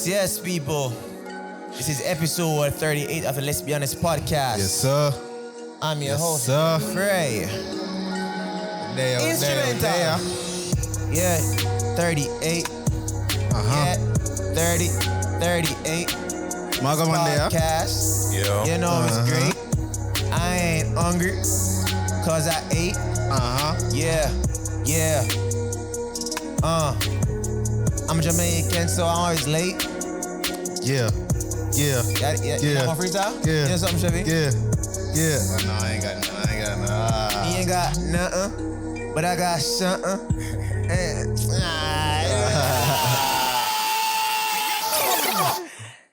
Yes, people. This is episode 38 of the Let's Be Honest podcast. Yes, sir. I'm your host, sir. Frey. Instrumental. Yeah, 38. Yeah, 38. Maga Monday, podcast. Yeah. You know it's great. I ain't hungry, cause I ate. Yeah. I'm Jamaican, so I'm always late. Yeah. You want freestyle? Yeah. You know something, Chevy? Yeah. No, I ain't got nothing. You ain't got nothing, but I got something.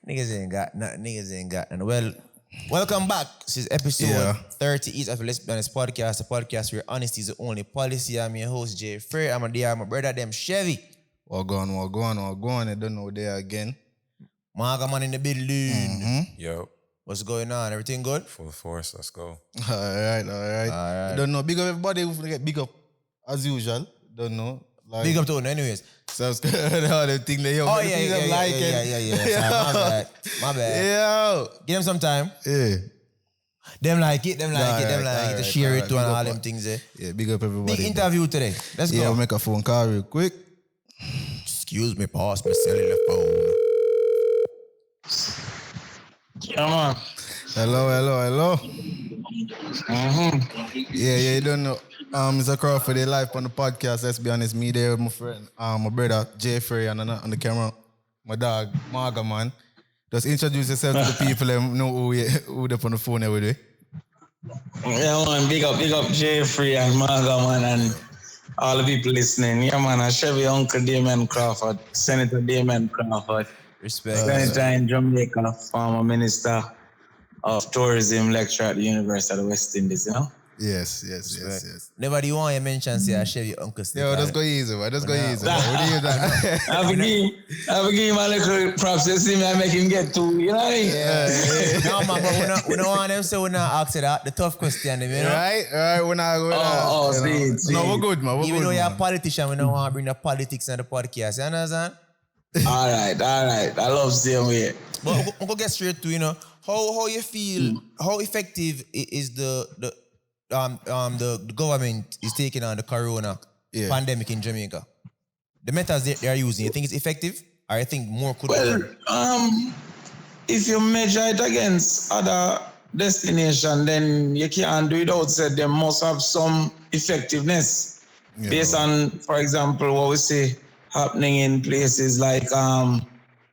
Niggas ain't got nothing. Well, welcome back. This is episode 38 of the Let's Be Honest podcast, a podcast where honesty is the only policy. I'm your host, Jay Frey. I'm my brother, them Chevy. What going? I don't know there again. Maga man in the building. Yo, What's going on? Everything good? full force, let's go. All right. Don't know. Big up everybody who get big up as usual. Don't know. Like, Big up to you anyways. subscribe all the thing that you Oh, yeah. Sorry, my bad. Yo. Give them some time. Yeah. Them like it. To share it to and all Big up. them things there. Yeah, big up everybody. Big interview today. Let's Yeah, go. we'll make a phone call real quick. Excuse me, pass my cellular phone. Yeah, man. Hello. Yeah, you don't know. Mr. Crawford, they live on the podcast. Let's be honest, me there with my friend, my brother Jay Frey, and on the camera, my dog Maga man. Just introduce yourself to the people and know who they on the phone every day. Yeah, man. Big up Jeffrey and Maga, man, and all the people listening. Yeah, man. I Chevy Uncle Damion Crawford, Senator Damion Crawford. Respect. Senator in Jamaica, former Minister of Tourism, lecturer at the University of the West Indies, you know? Yes. Never do you want to mention say I share your uncle still. Yo, just go easy, man. Just go easy. Man. What do you think? I forgive him a little props. You see me, I make him get two, you know what I mean? Yeah. No, man, but we don't want them, so we not ask that the tough question, you know? Right. We're not going see. No, we're good, man. Even though you're a politician, we don't want to bring the politics in the podcast, you understand? All right. I love seeing way. But we'll go get straight to, how you feel, how effective is the government is taking on the corona pandemic in Jamaica? The methods they are using, you think it's effective? Or you think more could if you measure it against other destinations, then you can't do it outside. They must have some effectiveness based on, for example, what we see happening in places like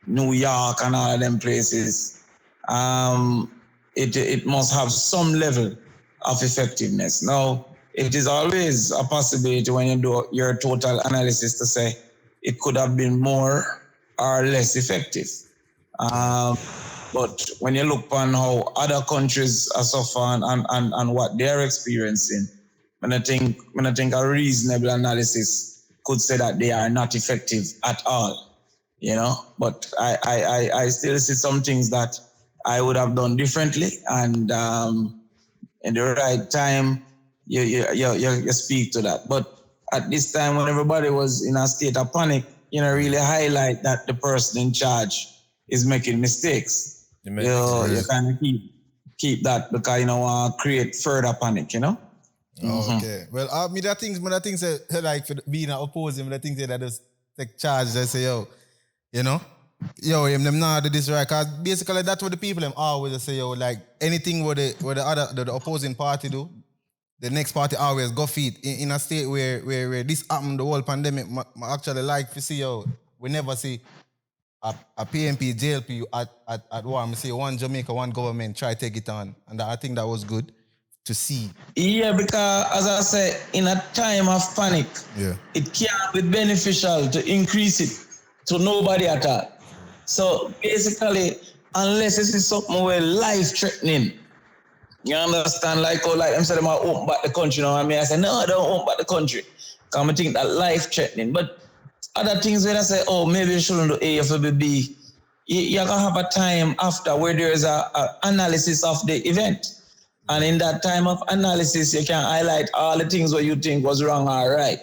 New York and all of them places. It must have some level of effectiveness. Now, it is always a possibility when you do your total analysis to say it could have been more or less effective. But when you look on how other countries are suffering and what they're experiencing, when I think a reasonable analysis could say that they are not effective at all, But I still see some things that I would have done differently, and in the right time, you speak to that. But at this time, when everybody was in a state of panic, really highlight that the person in charge is making mistakes. You kind of keep that because you don't want to create further panic, Okay. Well, the things that like for being opposing, the things that just take charge. They say, them not do this right. Cause basically that's what the people them always say, like anything what the opposing party do, the next party always go feed. In a state where this happened, the whole pandemic, I actually like to see we never see a PMP, JLP at war. I say one Jamaica, one government try to take it on. And I think that was good to see. Yeah, because as I say, in a time of panic, it can't be beneficial to increase it to nobody at all. So basically, unless this is something where life-threatening, you understand? Like them say they might open back the country. I say, no, I don't open back the country. Because I think that life-threatening. But other things where I say, maybe you shouldn't do AFBB, you're going to have a time after where there's a analysis of the event. And in that time of analysis, you can highlight all the things what you think was wrong or right.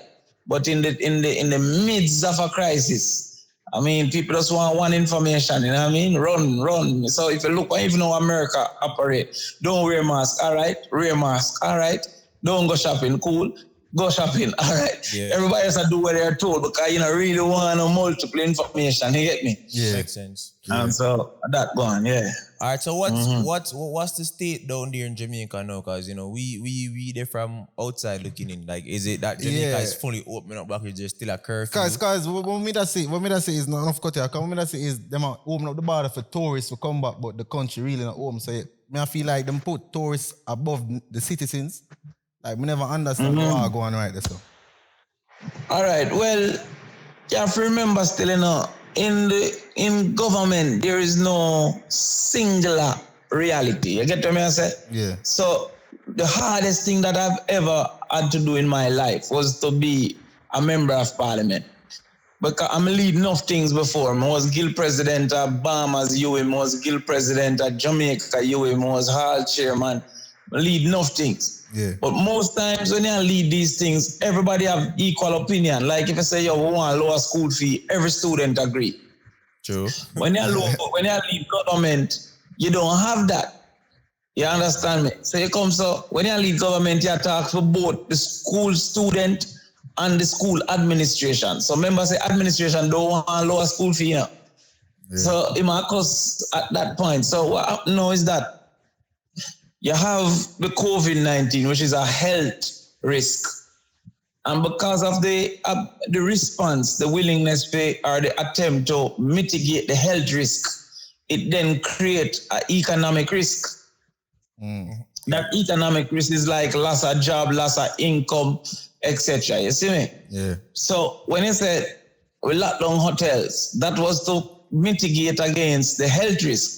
But in the midst of a crisis, I mean, people just want one information, you know what I mean? Run. So if you look, even how America operate, don't wear mask, all right? Wear mask, all right? Don't go shopping, cool? Go shopping, all right? Yeah. Everybody has to do what they're told because you know really want multiple information, you get me? Yeah. Makes sense. And so that gone, yeah. All right, so what's the state down there in Jamaica now? Because you know we there from outside looking in. Like, is it that Jamaica is fully opening up back? Is there still a curfew? Cause what me that say is not enough cut here. Cause what me that say is them are open up the border for tourists to come back, but the country really not open. So I feel like them put tourists above the citizens. Like we never understand what going right there. So. All right, well, you have to remember still, you know, in government, there is no singular reality. You get what I say? Yeah. So the hardest thing that I've ever had to do in my life was to be a member of parliament. Because I'm lead enough things before. I was guild president at Bahamas UM, I was guild president at Jamaica UM, I was hall chairman. I lead enough things. Yeah. But most times when you lead these things, everybody have equal opinion. Like if I say, yo, we want lower school fee, every student agree. True. When you lead government, you don't have that. You understand me? So when you lead government, you talk for both the school student and the school administration. So members say administration don't want lower school fee, you know. Yeah. So it might cost at that point. So what happened now is that you have the COVID-19, which is a health risk. And because of the response, the willingness or the attempt to mitigate the health risk, it then creates an economic risk. That economic risk is like loss of job, loss of income, etc. You see me? Yeah. So when you said we locked down hotels, that was to mitigate against the health risk.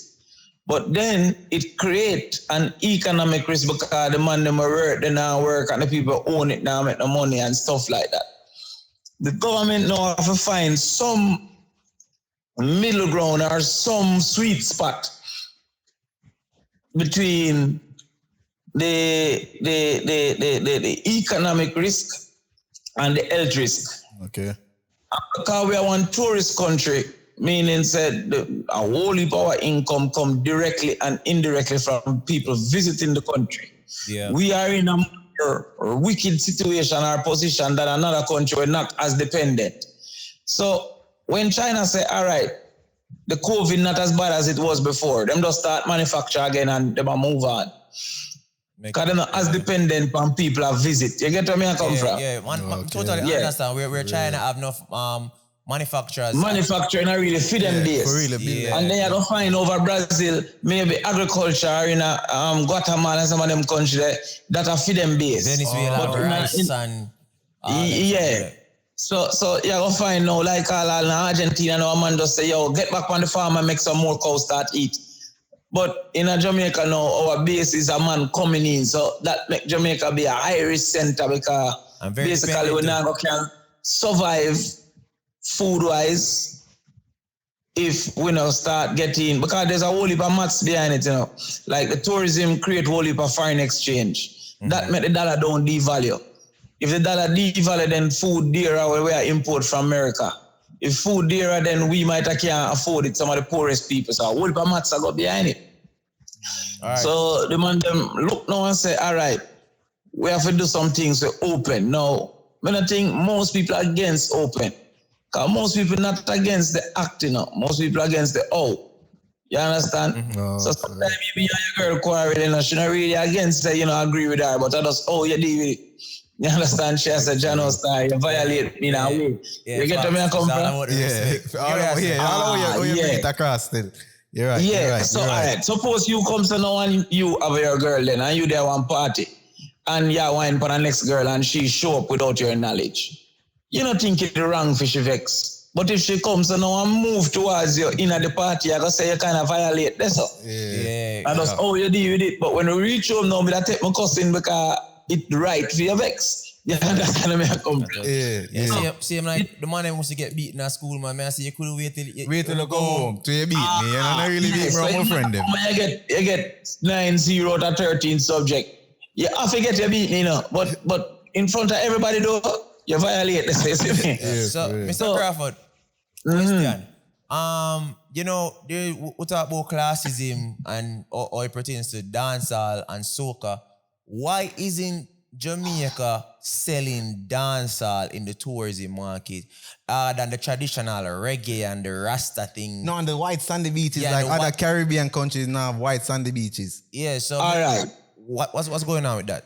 But then it creates an economic risk because the man them work, they now work, and the people own it now, make no money and stuff like that. The government now have to find some middle ground or some sweet spot between the economic risk and the health risk. Okay. Because we are one tourist country, meaning said a whole heap of our income come directly and indirectly from people visiting the country. Yeah. We are in a more wicked situation or position that another country were not as dependent. So when China say, all right, the COVID not as bad as it was before, them just start manufacture again and them move on. Because they're not as dependent on people that visit. You get where me I come from? Yeah, totally understand. We're China have enough manufacturers. Manufacturing are really feed them days. For real, And then you go find over Brazil, maybe agriculture in Guatemala and some of them countries that are feed them base. Venezuela, rice and yeah. So you go find now like all in Argentina now a man just say, yo, get back on the farm and make some more cows start eat. But in Jamaica now, our base is a man coming in. So that make Jamaica be a high risk center because basically we now can survive food-wise if we now start getting, because there's a whole heap of maths behind it, you know. Like the tourism create a whole heap of foreign exchange. That make the dollar don't devalue. If the dollar devalue, then food dearer where we are import from America. If food dearer, then we might can't afford it, some of the poorest people. So a whole heap of maths go behind it. Right. So the man them look now and say, all right, we have to do some things to open. Now, I think most people are against open. Because most people not against the act, you know. Most people are against the You understand? So sometimes you be your girl quarrel, you know, she not really against it, you know, agree with her, but I just, you deal with it. You understand? She has a Jano style, you violate me now. You get to me and come from? All you bring it across still. You're right. Yeah, you're right, so you're right. all right. Suppose you come to now and you have your girl then, and you there one party, and you wine for the next girl, and she show up without your knowledge. You don't think it's wrong for she vex. But if she comes and now and move towards you in the party, I gotta say you kind of violate. That's all. Yeah. And just, you deal with it. But when we reach home now, I take my cousin because it's right for your vex. You understand me? I come. Same like the man that wants to get beaten at school, man. I say you couldn't wait till you go home till you beat me. You're not really beating my friend them. You get 9-0 out of 13 subject. You have to get your beating, you know. But in front of everybody though, you violate the system. Mr. Crawford, question. You know, we talk about classism and or it pertains to dancehall and soca. Why isn't Jamaica selling dancehall in the tourism market than the traditional reggae and the Rasta thing? No, on the white sandy beaches, like other Caribbean countries now have white sandy beaches. Yeah, so all right. What's going on with that?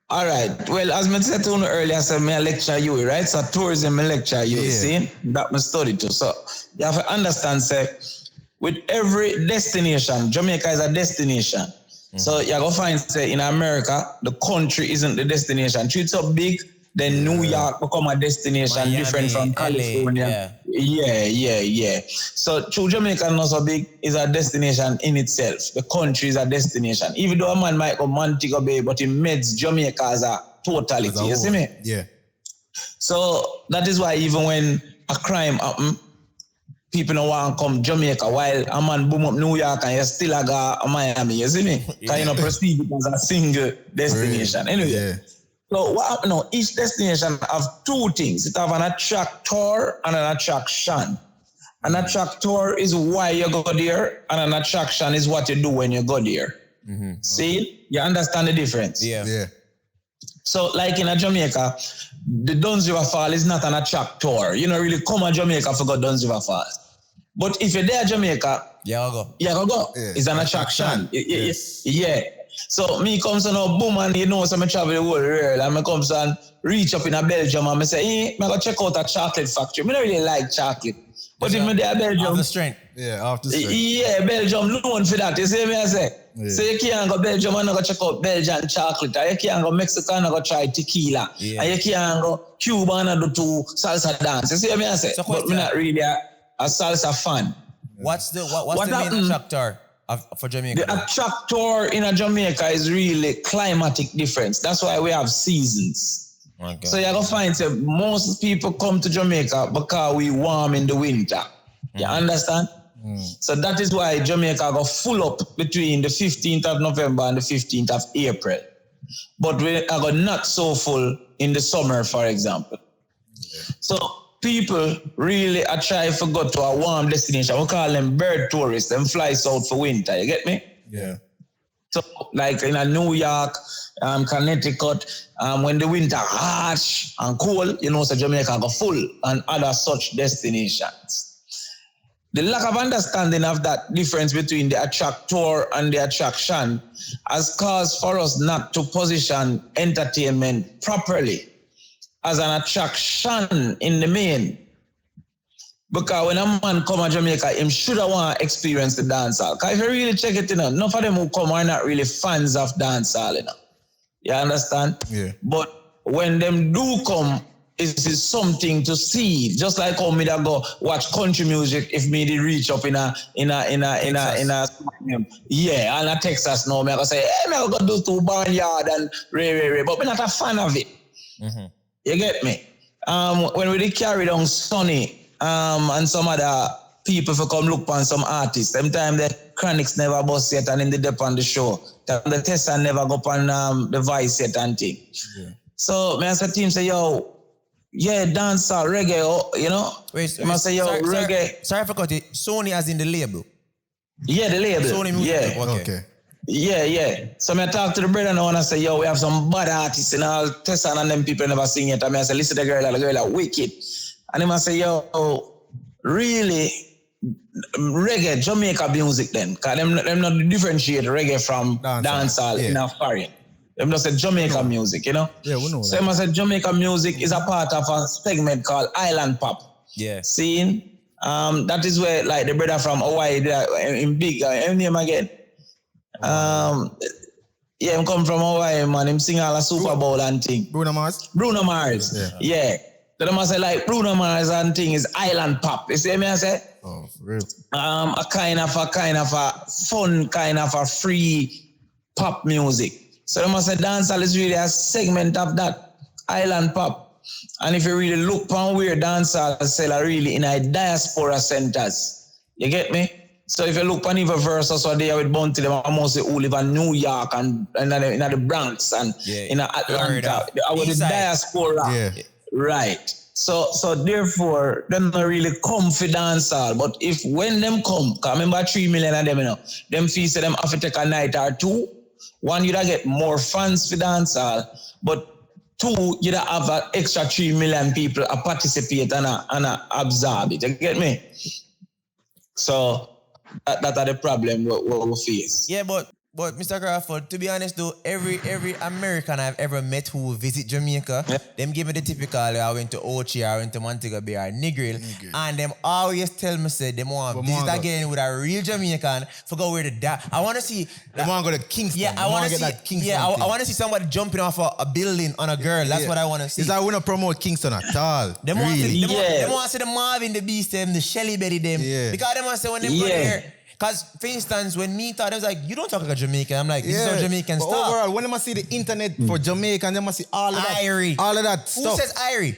All right. Well, as I said to you earlier, I said I lecture you, right? So tourism I lecture you, see? That I study too. So you have to understand, say, with every destination, Jamaica is a destination. So you're going to find, say, in America, the country isn't the destination. It's so big, then New York become a destination Miami, different from California. Yeah. So true, Jamaica not so big is a destination in itself. The country is a destination. Even though a man might go Montego Bay, but he meds Jamaica as a totality. You see me? Yeah. So that is why even when a crime happens, people don't want to come Jamaica while a man boom up New York and you still go Miami. You see me? Because you know, perceive it as a single destination. Anyway. So what happened now? Each destination have two things. It have an attractor and an attraction. An attractor is why you go there, and an attraction is what you do when you go there. See? You understand the difference? Yeah. So like in a Jamaica, the Duns River Fall is not an attractor. You don't really come to Jamaica for go Duns River Fall. But if you're there Jamaica, you go. Yeah. It's an attraction. Yeah. So me comes on a boom and you know so I travel the whole world and I comes and reach up in a Belgium and I say, hey, I go check out a chocolate factory. I don't really like chocolate. But if me there Belgium. Off the strength. Yeah, Belgium known for that. You see me I say? Yeah. So you can't go Belgium and go check out Belgian chocolate. And you can't go Mexico and go try tequila. Yeah. And you can't go Cuba and do salsa dance. You see me I say? So but me not really a salsa fan. What's the main attractor for Jamaica? The attractor in a Jamaica is really climatic difference. That's why we have seasons. Okay. So you're going to find that most people come to Jamaica because we warm in the winter. You understand? So that is why Jamaica go full up between the 15th of November and the 15th of April. But we are not so full in the summer, for example. So people really are trying to go to a warm destination. We call them bird tourists. Them fly south for winter. You get me? Yeah. So like in a New York, Connecticut, when the winter harsh and cold, you know, so Jamaica go full and other such destinations. The lack of understanding of that difference between the attractor and the attraction has caused for us not to position entertainment properly as an attraction in the main. Because when a man come to Jamaica, him should have want to experience the dancehall. Because if you really check it, you know, none of them who come are not really fans of dancehall, you know. You understand? Yeah. But when them do come, it is something to see. Just like how me that go watch country music if me did reach up in a yeah, and a Texas now, me I go say, hey, me I go do to Barnyard and Ray, but me not a fan of it. You get me? When we did carry down Sonny and some other people for come look on some artists, sometimes the Chronics never bust yet and in the dep on the show. The Tessa never go on the Vice yet and thing. Yeah. So me as a team say, yo, yeah, dancehall, reggae, you know? Wait, say, yo, reggae. Sorry for cutting. Sony as in the label? Yeah, the label. Sony music. Yeah. Okay. Yeah. So I talk to the brother now and I say, yo, we have some bad artists and all Tessan and them people never sing it. And I say, listen to the girl are wicked. And I say, yo, really, reggae, Jamaica music then. Because them not differentiate reggae from dancehall in a foreign. Them just say Jamaica music, you know? Yeah, we know so that. So Jamaica music is a part of a segment called Island Pop. Yeah. See? That is where, like, the brother from Hawaii, in big, name again? Yeah, him come from Hawaii, man. Him sing all a Super Bowl and thing. Bruno Mars? Bruno Mars. Yeah. So them say, like, Bruno Mars and thing is Island Pop. You see me I say? Oh, for real? A kind of a fun, kind of a free pop music. So they must say dancehall is really a segment of that island pop. And if you really look upon where dancehall sell are really in a diaspora centers, you get me? So if you look on even versus what they are with Bounty, them mostly who live in New York and in the Bronx and in Atlanta. With the diaspora. Yeah. Right. So therefore, them not really come for dancehall. But if when them come, cause remember 3 million of them, you know, them fees them have to take a night or two. One, you'd get more fans for dancehall, but two, you'd have an extra 3 million people participate and absorb it. You get me? So that are the problem we face. Yeah, but Mr. Crawford, to be honest though, every American I've ever met who visit Jamaica, them give me the typical, I went to Ochi, I went to Montego Bay or Negril, and them always tell me, say, they want to visit again with a real Jamaican, forgot where the I want to see... They want to go to Kingston. Yeah, I want to see that Kingston. Yeah, I want to see somebody jumping off a building on a girl. That's what I want to see. Is that we not promote Kingston at all. They want to see the Marvin, the Beast, them, the Shelly Betty, them. Yeah. Because they want to say when they go there... Because, for instance, when me thought, I was like, you don't talk like a Jamaican. I'm like, this is how Jamaicans talk. Overall, when they must see the internet for Jamaica, and they must see all of that. Irie. All of that stuff. Who says Irie?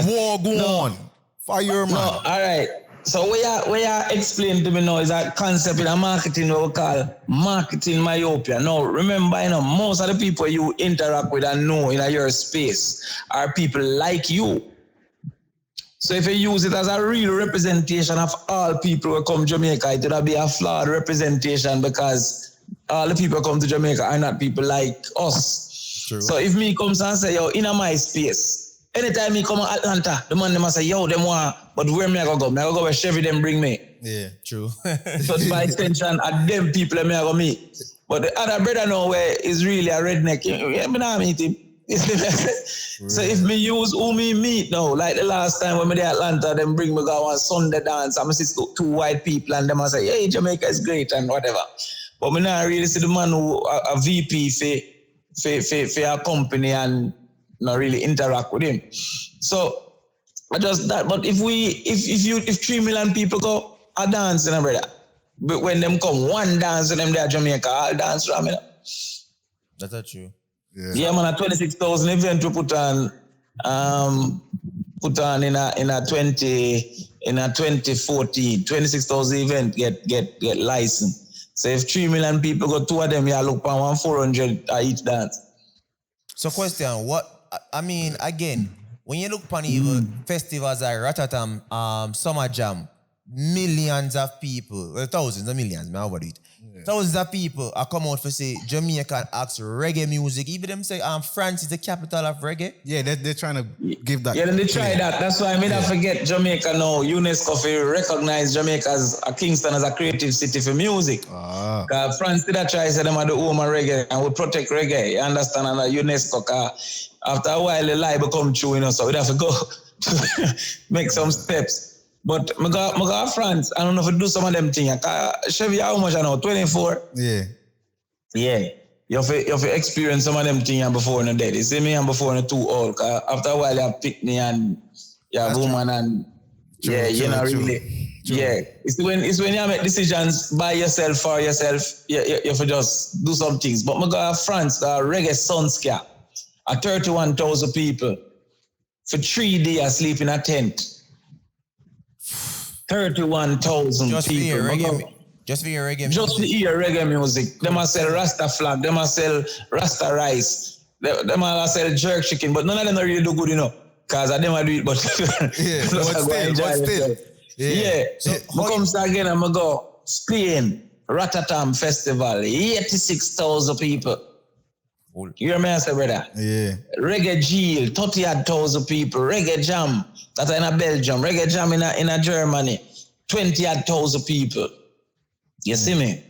War go on. Fire, man. No, all right. So what you explain to me now is that concept in marketing what we call marketing myopia. Now, remember, you know, most of the people you interact with and know in your space are people like you. So if you use it as a real representation of all people who come to Jamaica, it would be a flawed representation because all the people who come to Jamaica are not people like us. True. So if me comes and say, yo, in my space, anytime me come to Atlanta, the man must say, yo, them want, but where me I go? Me I go where Chevy them bring me. Yeah, true. So by extension, at them people me I go meet. But the other brother nowhere is really a redneck. Yeah, me not meet him. So if me use who me meet now, like the last time when me there Atlanta, them bring me go on Sunday dance, I'm see two white people and them I say, hey, Jamaica is great and whatever. But me not really see the man who a VP for a company and not really interact with him. So I just that. But if 3 million people go a dance, you know, brother. But when them come one dance and them there Jamaica, I'll dance from you know. That's not true. Yeah, man, a 26,000 event to put on in a 2014, 26,000 event get licensed. So if 3 million people go, two of them, you look for 1,400 each dance. So question, again, when you look upon even festivals like Ratatam, Summer Jam, millions of people, well, thousands of millions, I overdo it. Thousands of people are come out for say Jamaica acts reggae music. Even them say France is the capital of reggae. Yeah, they're trying to give that. Yeah, then they try that. That's why I mean I forget Jamaica now. UNESCO recognize Jamaica as Kingston as a creative city for music. France did try to say them are the home of reggae and we protect reggae. You understand? And UNESCO after a while the lie become true, you know, so we have to go to make some steps. But I go France, I don't know if I do some of them things. Chevy, how much I know? 24? Yeah. Yeah. You have to experience some of them things before you're dead. You see me, I'm before you're too old. After a while, you have pick me and you have woman and true, you know, really. True. Yeah. It's when you make decisions by yourself, for yourself, you have to just do some things. But I go France, reggae sunscare, 31,000 people. For 3 days, sleep in a tent. 31,000 people. Just for your reggae music. Just to hear reggae music. They must sell Rasta flag. They must sell Rasta rice. They must sell jerk chicken. But none of them don't really do good, you know. Because I never do it, but... yeah, but still. Yeah. So, I come again and I go, Spain, Ratatam Festival, 86,000 people. Cool. You hear me, I say, brother? Yeah. Reggae Jail, 30,000 people. Reggae Jam, that's in Belgium. Reggae Jam in Germany, 20,000 people. You see me?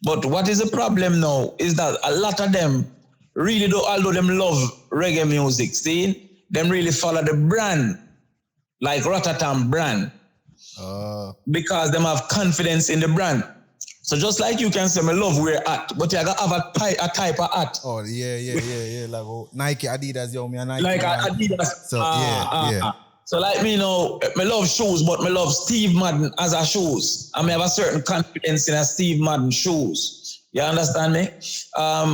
But what is the problem now is that a lot of them really do, although them love reggae music, see? Them really follow the brand, like Ratatam brand. Because them have confidence in the brand. So just like you can say, I love wear hat, but you gotta have a type of hat. Oh, yeah. Like Nike, Adidas, yo, me a Nike. Like Adidas. So, yeah. So like me now, I love shoes, but I love Steve Madden as a shoes. I have a certain confidence in a Steve Madden shoes. You understand me?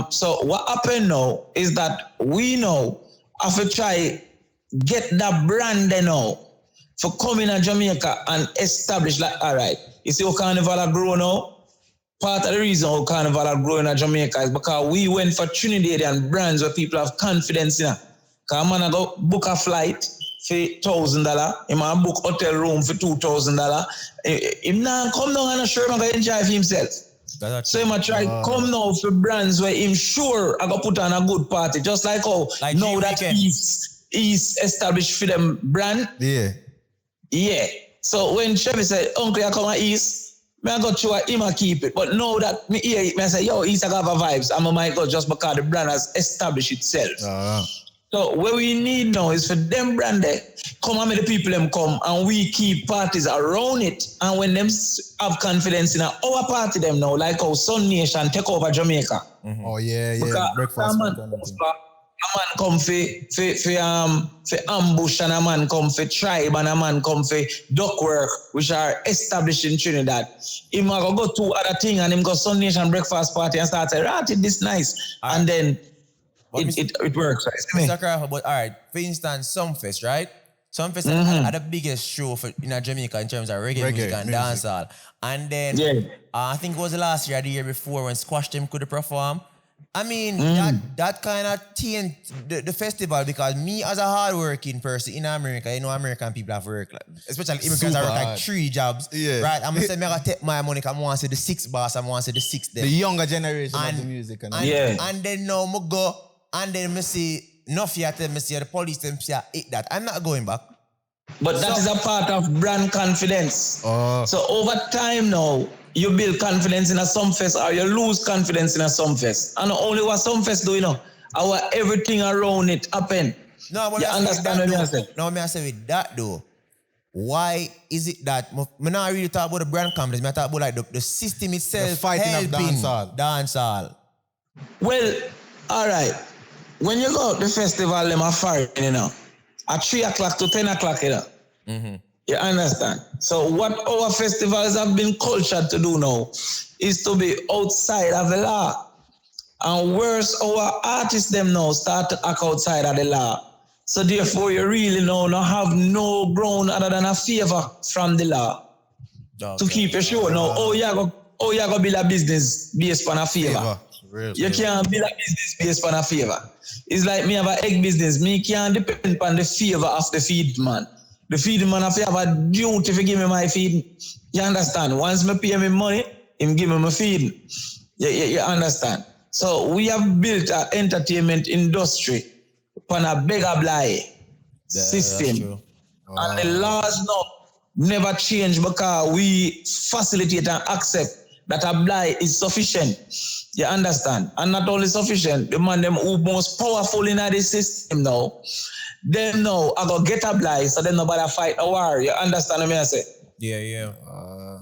So what happened now is that we know have to try get that brand they know for coming to Jamaica and establish like, all right, you see how Carnival are growing now? Part of the reason how Carnival are growing in Jamaica is because we went for Trinidadian brands where people have confidence in. Because man, I go book a flight for $1,000. He man book hotel room for $2,000. Him now come down and sure man go enjoy for himself. So he might try come now for brands where him sure I go put on a good party. Just like how like now that East established for them brand. Yeah. Yeah. So when Chevy said, Uncle, I come at East, I got you him I keep it. But now that me hear it, I say, yo, East I got vibes. I might go just because the brand has established itself. So what we need now is for them brand there, come and make the people them come and we keep parties around it. And when them have confidence in our party them now, like how Sun Nation take over Jamaica. Oh yeah. Because Breakfast. a man come for ambush and a man come for tribe and a man come for duck work, which are established in Trinidad. He might go to other thing and him go Sun Nation breakfast party and start saying, this nice. And then it works, right? Mr. Crawford, but all right, for instance, Sumfest, right? Sumfest are the biggest show in Jamaica in terms of reggae music and dancehall. And then I think it was last year or the year before when Squash Them could perform. I mean, that kind of taint the festival because me as a hardworking person in America, you know, American people have work, like, especially immigrants are work like 3 jobs. Yeah. Right? I'm going to say, I'm going to take my money because I want to see the 6 boss, I want to see the 6 them. The younger generation of the music. And then now I go, and then I see, enough yet, I see the police, them say, eat that. I'm not going back. But that is a part of brand confidence. So over time now, you build confidence in a Sumfest or you lose confidence in a Sumfest. And only what Sumfest do, you know, our everything around it happen. No, but you understand what I'm saying? No, I say with that though, why is it that, I not really talk about the brand confidence, I talk about like the system itself, the fighting of dancehall. Well, all right. When you go to the festival, them are fighting, you know, at 3 o'clock to 10 o'clock, you know. You understand? So what our festivals have been cultured to do now is to be outside of the law. And worse, our artists them now start to act outside of the law. So therefore, you really now not have no ground other than a favor from the law to keep your show. Now, you go build a business based on a favor. You can't build a business based on a favor. It's like me have an egg business. Me can't depend on the favor of the feed man. The feeding man have to have a duty to give me my feeding. You understand? Once me pay me money, him give me my feeding. You understand? So we have built an entertainment industry upon a beggar blight system. And the laws now never change because we facilitate and accept that a blight is sufficient. You understand? And not only sufficient, the man them who most powerful in this system now, them now I go get a blight, so then nobody fight a war. You understand what I say? Yeah.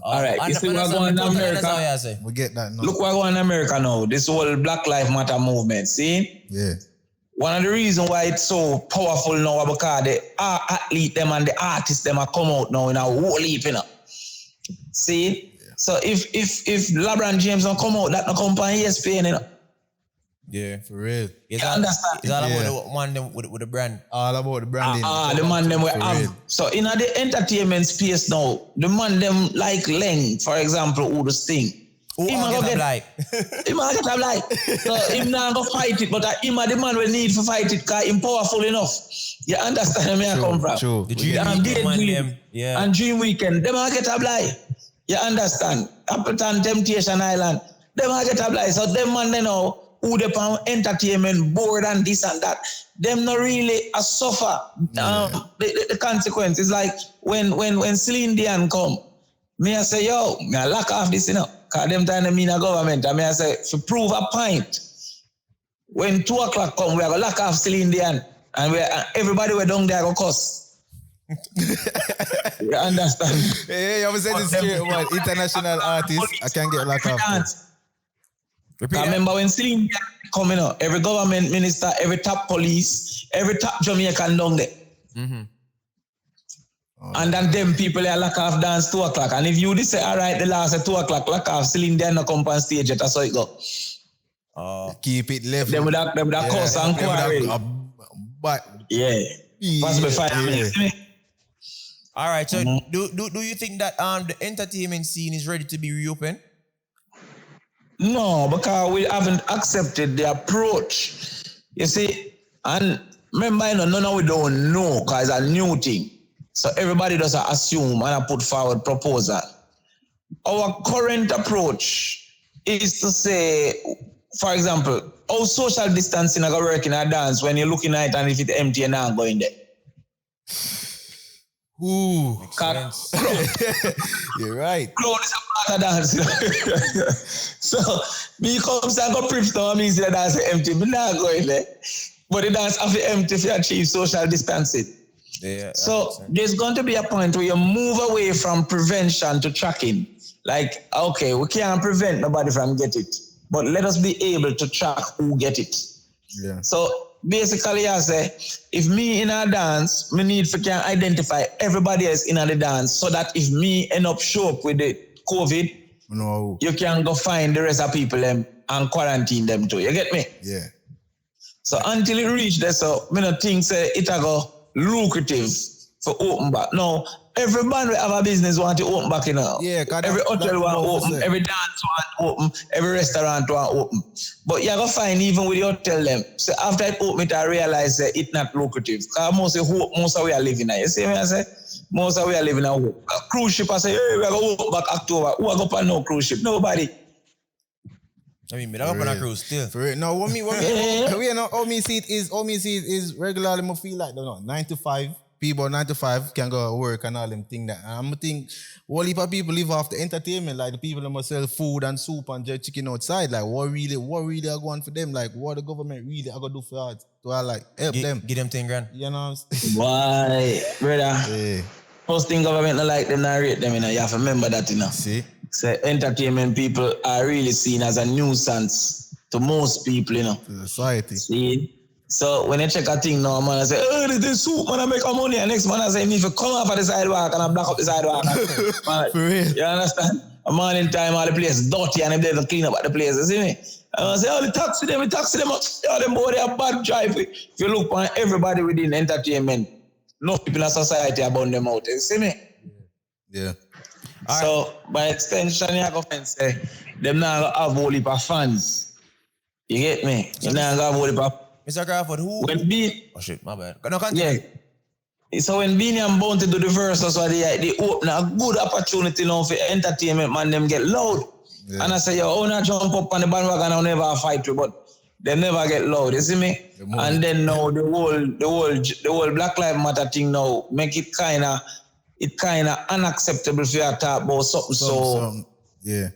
All right. You see what's going on in America? We get that now. Look what's going on in America now. This whole Black Lives Matter movement. See? Yeah. One of the reasons why it's so powerful now because the athlete them and the artists them are come out now in a whole heap, you know. See? Yeah. So if LeBron James don't come out, that don't come on ESPN, you know. Yeah, for real. It's all about the one them with the brand. All about the branding. The man them we have. So in the entertainment space now, the man them like Leng, for example, who the Sting. He might get a blight. He might get a blight. So him not go fight it, but him the man will need to fight it because him powerful enough. You understand where I come from? True. The Dream and Dream Weekend, they might get a blight. You understand? Appleton Temptation Island, they might get a blight. So them man they know who they on entertainment board and this and that, them not really suffer the consequences. Like when Celine Dion come, me I say, yo, me I lock off this, you know, because them time them in a government, and me I say, to prove a point, when 2 o'clock come, we are going to lock off Celine Dion, and everybody we down there go cuss. You understand? Yeah, I was saying this straight about international artists, I can't get locked off. I remember when Celine coming up, every government minister, every top police, every top Jamaican down there. And then them people are lock off dance 2 o'clock. And if you just say, all right, the last at 2 o'clock, lock off, still in there no come on stage yet, that's how it go. Keep it level. Them would have cost and quarrel. But Yeah. Possibly 5 minutes. All right, so do you think that the entertainment scene is ready to be reopened? No, because we haven't accepted the approach. You see, and remember, none of we don't know because it's a new thing. So everybody does assume and put forward proposal. Our current approach is to say, for example, how social distancing is going to work in a dance when you're looking at it and if it's empty and not going there. Ooh. Makes sense. You're right. Crowd is a part of dance. So, me comes and go priv now, means the dance is empty. Me not going there. But the dance have to empty if you achieve social distancing. Yeah. So, there's going to be a point where you move away from prevention to tracking. Like, okay, we can't prevent nobody from get it. But let us be able to track who get it. Yeah. So, basically, I say, if me in a dance, me need to can identify everybody else in the dance so that if me end up show up with the COVID, you can go find the rest of people and quarantine them too. You get me? Yeah. So until it reach there, so me not think say it a go lucrative for open back. No, every band will have a business want to open back, you know. Yeah, every hotel want open, every dance want open, every restaurant want open. But you go find even with the hotel them. So after it open, I realize that it's not lucrative. Because most of we are living now. You see me I say? Most of we are living now. A cruise ship I say, hey, we are going to open back October. Who are going to no cruise ship? Nobody. I mean, I'm on a cruise still. For real. No, me see it is regularly me feel like, no, 9 to 5. People 9 to 5 can go to work and all them thing that. And I'm think all heap of people live off the entertainment, like the people that must sell food and soup and jerk chicken outside. Like what really are going for them? Like what the government really are gonna do for us to like help them? Give them 10 grand. You know what I'm saying? Why, brother? Yeah. First thing government not like them, not rate them, you know. You have to remember that, you know. See? So entertainment people are really seen as a nuisance to most people, you know. To society. See? So when you check a thing now, man, I say, oh, this is soup, man, I make money. And next man, I say, if you come off of the sidewalk and I block up the sidewalk. Man, for real. You understand? A man in time, all the place dirty and they don't clean up at the place, you see me? And I say, oh, the taxi them, oh, them boy, they are bad drive. If you look on everybody within entertainment, no people in society about them out, you see me? Yeah. So, by extension, you can say, them now have a whole heap of fans. You get me? You now have a whole heap of Mr. Crawford, who? oh shit, my bad. No, continue. Yeah. So when Beanie and Bounty do the verses, so they open a good opportunity now for entertainment, man, them get loud. Yeah. And I say, yo, I jump up on the bandwagon, I'll never fight you, but they never get loud, you see me? And then now the whole Black Lives Matter thing now make it kinda unacceptable for you to talk about something. Yeah.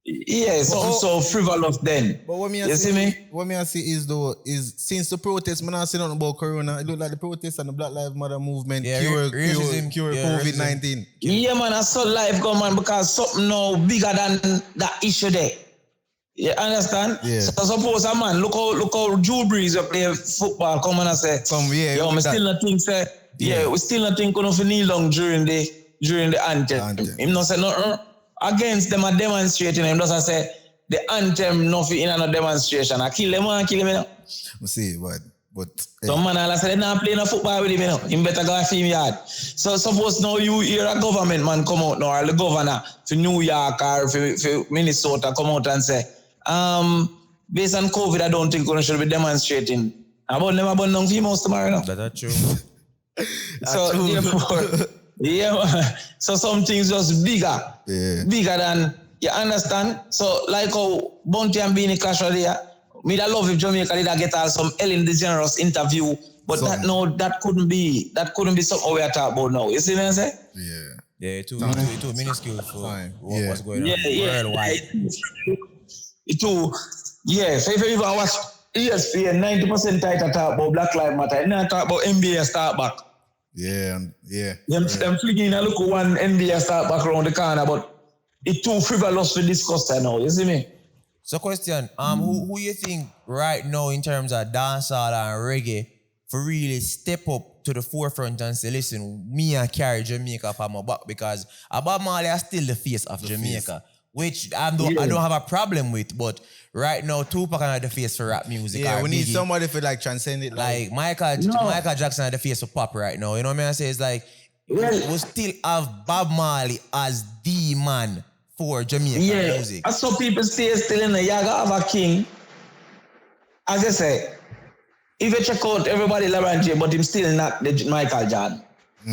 Yeah, something so frivolous then. But what I see is since the protest, man, I see nothing about Corona. It look like the protest and the Black Lives Matter movement cure COVID-19. Yeah, man, I saw life go, man, because something now bigger than that issue there. You understand? Yeah. So suppose a man, look how Drew Brees play football, come on and say, we still not think say, we still not think gonna kneel down during the anthem. Him not say nothing against them are demonstrating. Him just say the anthem nothing in a demonstration. I kill them and kill him. We see, but some man all say they not playing a football with him, you know. Him better go to him yard. So suppose now you hear a government man come out now, or the governor for New York or for Minnesota come out and say, based on COVID, I don't think we should be demonstrating. About them about no females tomorrow, you know. That's true. So therefore, so some things just bigger than, you understand? So like how Bounty and Beanie clash right there, me that love if Jamaica did get some Ellen DeGeneres interview, but that couldn't be something we are talking about now. You see what I'm saying? Yeah, too minuscule for what's going on worldwide. So if you even watch ESPN, 90% title talk about Black Lives Matter, and then talk about NBA start back. Yeah. Them flicking a look one NBA start back around the corner, but it's too frivolous to discuss that now. You see me? So question, who you think right now in terms of dancehall and reggae for really step up to the forefront and say, listen, me I carry Jamaica for my back because Bob Marley is still the face of Jamaica, which I don't have a problem with, but right now Tupac are the face for rap music. Yeah, we need Biggie. somebody for like transcend it. Like Michael Jackson are the face of pop right now. You know what I mean? I say it's like we still have Bob Marley as the man for Jamaican music. I saw people still in the Yaga have a king. As I say, if you check out everybody LeBron James, but him still not the Michael Jordan.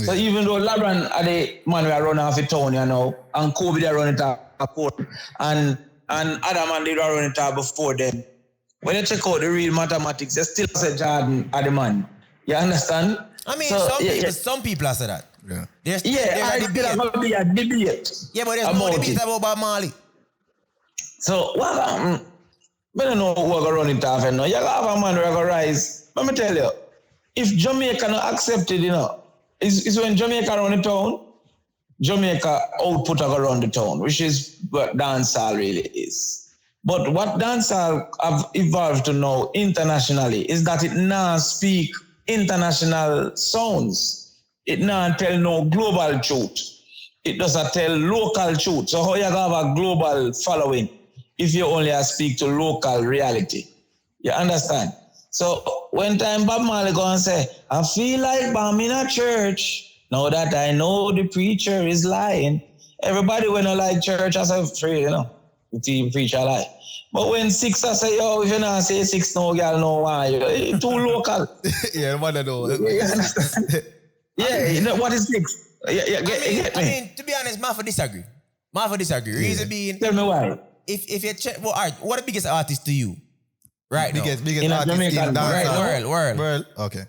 So even though LeBron are the man we are running off the town, you know, and Kobe they run it up and other man they run it up before them. When you check out the real mathematics, they still say Jordan are the man. You understand? I mean, some people have said that. Yeah. There's going to be a debate. Yeah, but there's no debate about Bob Marley. So what? I don't know who are going to run it off. You know, you have a man who are going to rise. Let me tell you, if Jamaica not accepted, you know, is when Jamaica run the town, Jamaica output are going to run the town, which is what dancehall really is. But what dancehall have evolved to now internationally is that it now speak international sounds. It now tell no global truth. It doesn't tell local truth. So how you have a global following if you only speak to local reality? You understand? So when time Bob Marley go and say, I feel like I'm in a church, now that I know the preacher is lying. Everybody when I like church, I say, free, you know, the preacher lie. But when six, I say, yo, if you not say six, no girl, no why. It's too local. Yeah, what I know. You understand? Yeah, what is six? Get me. I mean, to be honest, I disagree. Reason being, Tell me why. If you check, well, art, what the biggest artist to you right now? Biggest in artist Jamaica, in dancehall. World. Okay.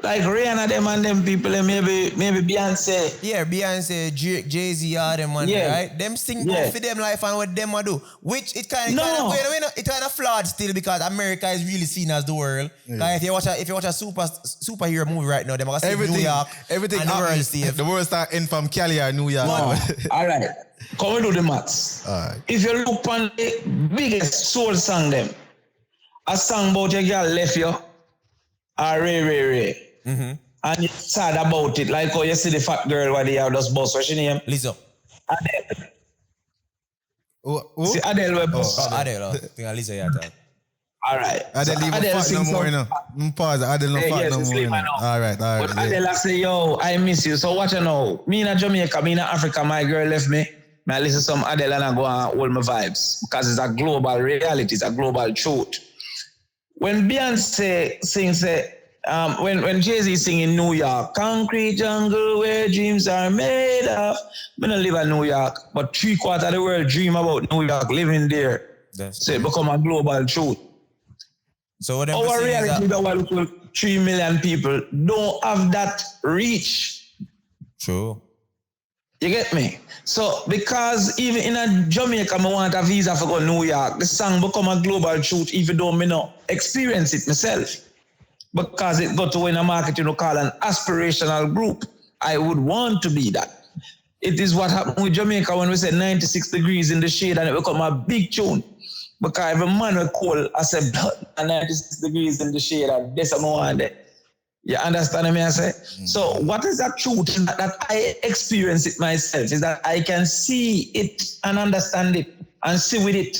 Like Rihanna, them and them people, and maybe Beyonce. Yeah, Beyonce, Jay-Z, all them man, right? Them sing for them life and what them do. Which it kind of flawed still because America is really seen as the world. Yeah. Like if you watch a superhero movie right now, they're gonna see New York, everything and the world safe. The world start in from Cali or New York. No. All right, come we do the maths. All right. If you look on the biggest soul song them, a song about your girl left you, or Ray. Mm-hmm. And you're sad about it, like how you see the fat girl where they have just bust. What's your name? Lizzo. Adele. Who? See Adele where bust. Adele. I think Lizzo yeah. All right. Adele so leave fat no more, you know. Pause. Adele no fat no more. You know. All right. But Adele I say, yo, I miss you. So watch you know. Me in Jamaica, me in Africa, my girl left me. I listen to some Adele and I go and hold my vibes. Because it's a global reality, it's a global truth. When Beyonce sings when Jay-Z sing in New York, concrete jungle where dreams are made of. I don't live in New York, but 3/4 of the world dream about New York, living there. So it become a global truth. So what our reality is that 3 million people don't have that reach. True. You get me? So because even in a Jamaica, I want a visa for go to New York, the song become a global truth even though I not experience it myself. Because it got to in a market you know call an aspirational group. I would want to be that. It is what happened with Jamaica when we said 96 degrees in the shade and it become a big tune. Because every man will call, I said, 96 degrees in the shade and this and more and that. You understand me? I say? Mm-hmm. So what is that truth that I experience it myself is that I can see it and understand it and see with it.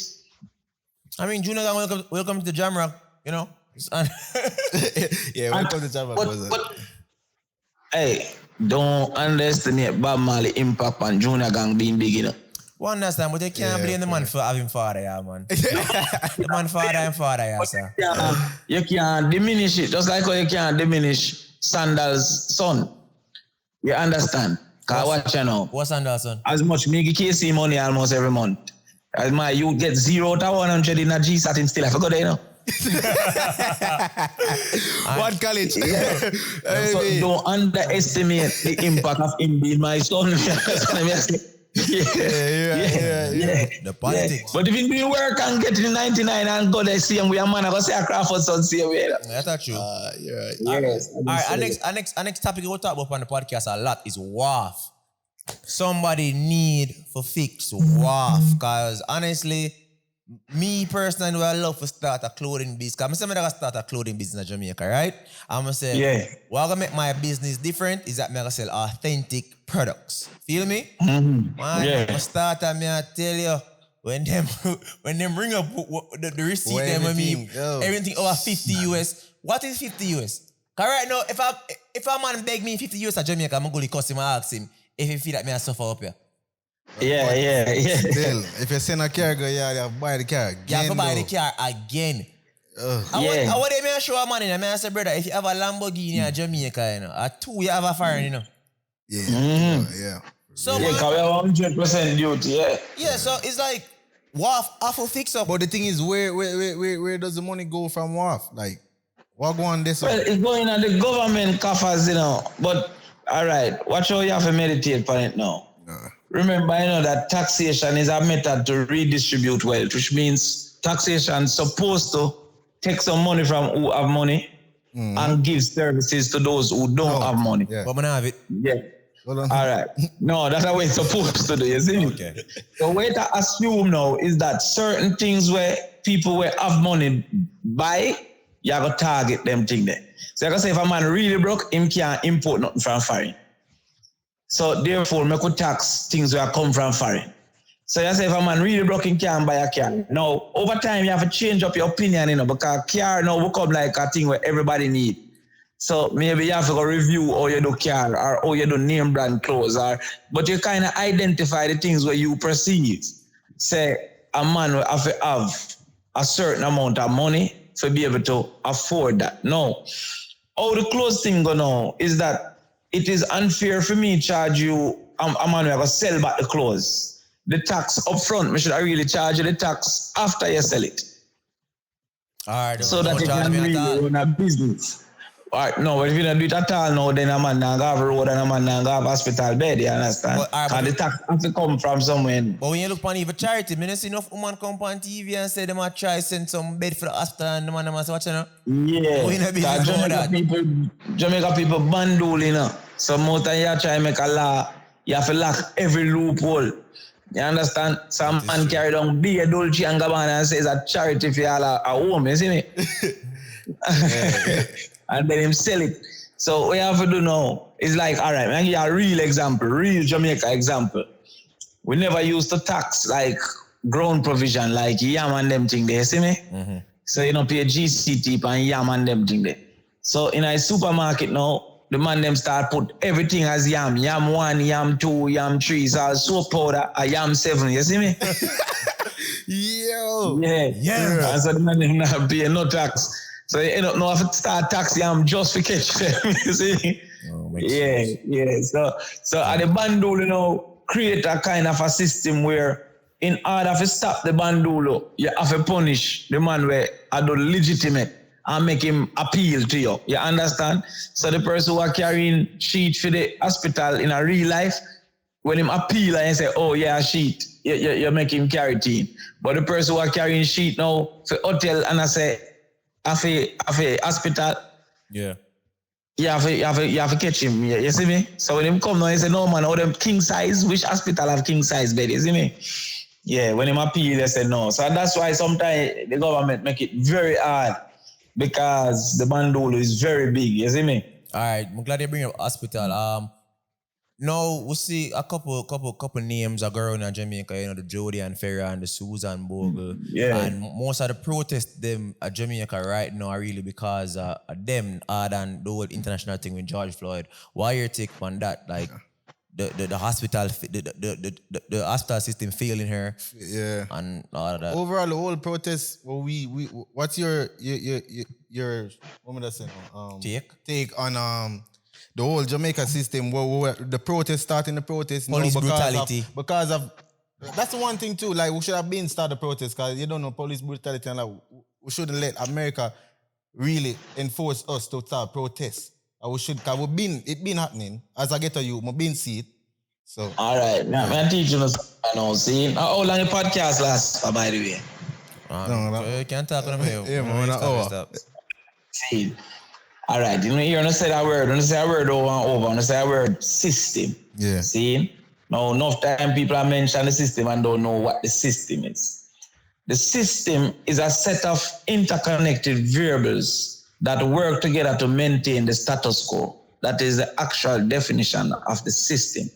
I mean, Junior, welcome to the Jam Rock, you know? Yeah, welcome to the Jam Rock. But, hey, don't underestimate Bob Marley impact on Junior Gang being big, you know? Well, understand, but you can't blame the man for having father, yeah, man. The man father and father, yeah, sir. You can't diminish it, just like how you can't diminish Sandal's son. You understand? Because watch you know. What's Sandal's son? As much me KC money almost every month. As my you get 0 out of 100 in a GSAT and still I forgot that, you know. One college. So don't underestimate the impact of him being my son. Yeah. The politics. But if he do work and get in 99 and go there see him, we a man, I go say a Crawford son see him. That's true. You're right. Yes. All right, our next topic we'll talk about on the podcast a lot is WAF. Somebody need for fix WAF. Because honestly, me personally, I love to start a clothing business. Because I'm saying I start a clothing business in Jamaica, right? I'm going to say, what I'm going to make my business different is that I'm going to sell authentic products. Feel me? Man, I start and I tell you, when them ring up the receipt, them with me, everything over 50 US. What is 50 US? Because right now, if a man beg me 50 US at Jamaica, I'm going to go to the customer and ask him if he feel that me I suffer up here. Still, if you send a car, you have to buy the car again. You have to buy the car again. I want to show a man in I say, brother, if you have a Lamborghini in Jamaica, you know, a 2 you have a foreign, you know. Yeah. So because we have 100% duty, Yeah, so it's like WAF have to fix up. But the thing is, where does the money go from WAF? Like, what go on this? Well, it's going on the government coffers, you know. But all right, watch how you have to meditate on it now. Remember, you know that taxation is a method to redistribute wealth, which means taxation is supposed to take some money from who have money and give services to those who don't have money. But I'm have it. Yeah. All right. No, that's how it's supposed to do, you see? Okay. The way to assume now is that certain things where people will have money buy, you have to target them thing there. So I can say if a man really broke, him can't import nothing from foreign. So therefore, I could tax things that come from foreign. So you say if a man really broke, he can't buy a car. Now, over time, you have to change up your opinion, you know, because car now will come like a thing where everybody need. So maybe you have to go review how you do car or how you do name brand clothes, but you kind of identify the things where you perceive. Say a man will have to have a certain amount of money to be able to afford that. No. How the clothes thing go now is that it is unfair for me to charge you a man who will sell back the clothes. The tax up front, me should I really charge you the tax after you sell it. All right. So that you can really run a business. All right, no, but if you don't do it at all now, then a man not have a road and a man not have hospital bed, you understand? And the tax has to come from somewhere. But when you look on even charity, I see enough women come on TV and say they might try send some bed for the hospital and the man must watch, you know? Yeah. Jamaica people bandul, you know. So more time you try to make a law, you have to lock every loophole. You understand? Some man carry down be a Dolce and Gabbana and says a charity for all a home, you see me? And then him sell it. So what you have to do now is like, all right, man, give you a real example, real Jamaica example. We never used to tax like ground provision, like yam and them thing there, you see me? So you don't pay GCT and yam and them thing there. So in a supermarket now, the man them start put everything as yam. Yam 1, yam 2, yam 3, so soap powder, a yam 7, you see me? Yo. Yeah. And so the man them not pay no tax. So you end up now have to start taxing them just for catch them, you see? So at the bandolo, you know, create a kind of a system where in order to stop the bandolo, you have to punish the man where are the legitimate and make him appeal to you. You understand? So the person who are carrying sheet for the hospital in a real life, when him appeal and say, oh yeah, sheet, you make him carry teen. But the person who are carrying sheet now for hotel and I say, have a hospital. Yeah. You have to catch him. You see me? So when him come now, he say, no man, all them king size, which hospital have king size bed? You see me? Yeah, when him appeal, they say no. So that's why sometimes the government make it very hard because the bandolo is very big. You see me? All right, I'm glad you bring up hospital. Now we see a couple names are going in Jamaica, you know, the Jody and Ferrer and the Susan Bogle. Yeah. And most of the protests them at Jamaica right now are really because of them than the whole international thing with George Floyd. Why your take on that? Like the hospital the hospital system failing her. Yeah. And all of that. Overall, the whole protest, well, we what's your what am I saying? Take on the whole Jamaica system, where the protest starting the protest, police brutality. Because of that's the one thing too. Like we should have been start the protest because you don't know police brutality and like we shouldn't let America really enforce us to start protest. We should because it been happening. As I get to you, I've been see it. So all right, now I'm teaching us now. See how long the podcast lasts? By the way, you can't talk on me. Yeah, man. See. All right, you know, you're gonna say that word. Don't say a word over and over. Don't say a word system. Yeah. See? Now, enough time people are mentioning the system and don't know what the system is. The system is a set of interconnected variables that work together to maintain the status quo. That is the actual definition of the system.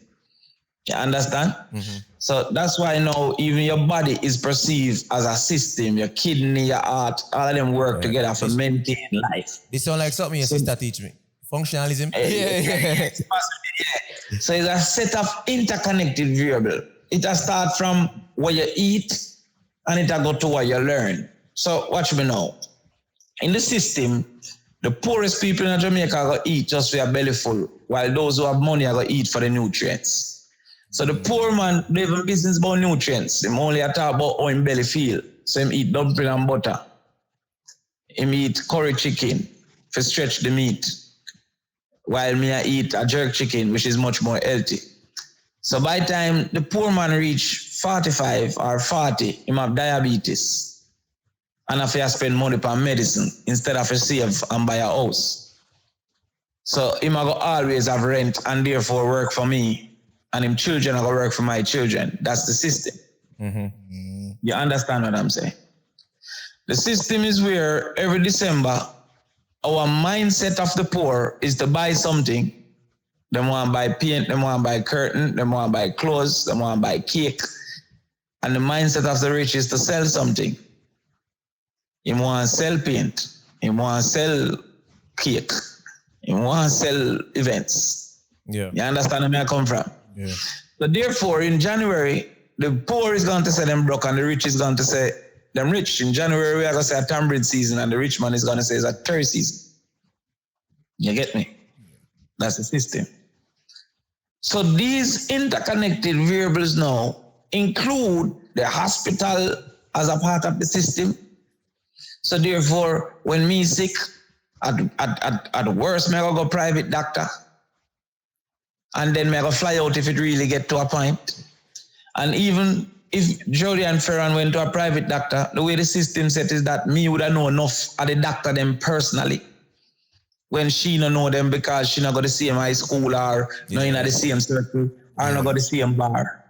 You understand? So that's why now even your body is perceived as a system. Your kidney, your heart, all of them work together for maintain life. It sounds like something your sister teach me. Functionalism. Yeah. So it's a set of interconnected variables. It starts from what you eat and it go to what you learn. So watch me now. In the system, the poorest people in Jamaica go eat just for a belly full, while those who have money are going to eat for the nutrients. So the poor man, they have business about nutrients. They only talk about how him belly feel. So him eat dumpling and butter. Him eat curry chicken for stretch the meat. While me I eat a jerk chicken, which is much more healthy. So by the time the poor man reach 45 or 40, him have diabetes. And if you spend money on medicine instead of save and buy a house. So him go always have rent and therefore work for me. And him children are going to work for my children. That's the system. You understand what I'm saying? The system is where every December, our mindset of the poor is to buy something. They want to buy paint, they want to buy curtain, they want to buy clothes, they want to buy cake. And the mindset of the rich is to sell something. You want to sell paint, you want to sell cake, you want to sell events. Yeah. You understand where I come from? Yeah. So therefore, in January, the poor is going to say them broke and the rich is going to say them rich. In January, we are going to say a tambourine season and the rich man is going to say it's a cherry season. You get me? That's the system. So these interconnected variables now include the hospital as a part of the system. So therefore, when me sick, at worst, me go private doctor. And then me go fly out if it really get to a point. And even if Jody and Ferran went to a private doctor, the way the system set is that me would have know enough of the doctor them personally. When she don't know them because she not got the same high school or not in the same circle or not got the same bar.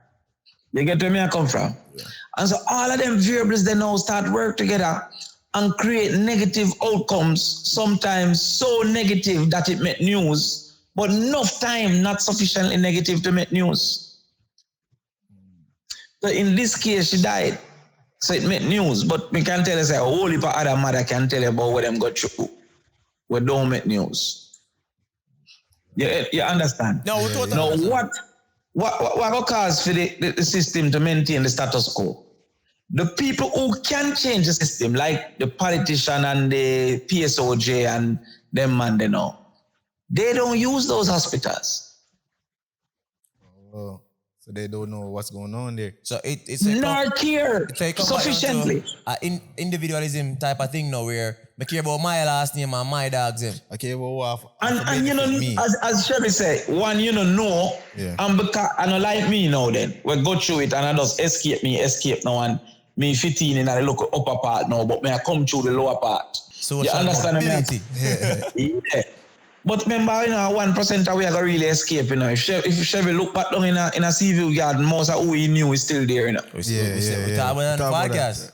You get where me I come from? Yeah. And so all of them variables they now start work together and create negative outcomes, sometimes so negative that it make news. But enough time, not sufficiently negative to make news. So in this case, she died. So it made news. But we can tell us a whole heap of other mother can tell you about what them got through. What don't make news. You understand? No, totally. Now, what will cause for the system to maintain the status quo? The people who can change the system, like the politician and the PSOJ and them man, they know. They don't use those hospitals. Oh, so they don't know what's going on there. So it's nor care sufficiently. Individualism type of thing now where I care about my last name and my dog's name. I care about what and you know, me. As Chevy say, one you know, yeah. And because I don't like me now then. We go through it and I just escape now and me 15 in the local upper part now, but me I come through the lower part. So you understand me? Yeah. But remember, 1% of we are going to really escape, If Chevy look back down in a civil yard, most of who he knew is still there, We talk about the podcast.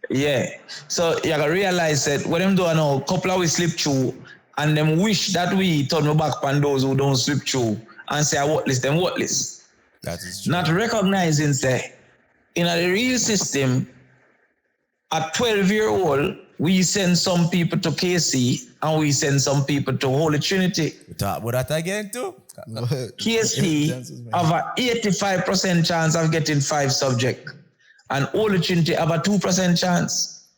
Yeah. So you got to realize that what them do now, couple of we slip through, and them wish that we turn me back on those who don't slip through and say, worthless, them worthless. That is true. Not recognizing, say, in a real system, at 12-year-old, we send some people to KC and we send some people to Holy Trinity. We talk about that again too. KC have a 85% chance of getting 5 subjects and Holy Trinity have a 2% chance.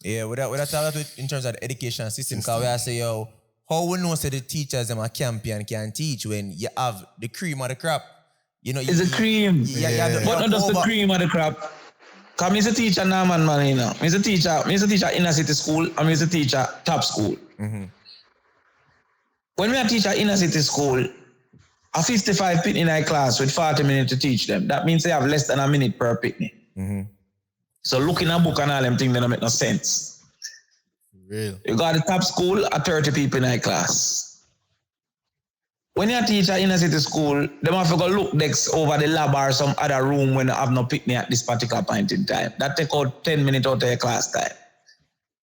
Yeah, with that talk in terms of the education system, because we say, yo, how we know say the teachers them a champion can teach when you have the cream of the crop? You know, it's the cream. But not just the cream of the crop. Because I'm a teacher now, man, you know. I'm a teacher inner city school, I'm a teacher top school. Mm-hmm. When we are teacher inner city school, a 55 pitney in a class with 40 minutes to teach them. That means they have less than a minute per pitney. Mm-hmm. So looking at book and all them things, they don't make no sense. Real. You got the top school, a 30 people in a class. when you teach at inner city school, they have to go look next over the lab or some other room when they have no picnic at this particular point in time. That take out 10 minutes out of your class time.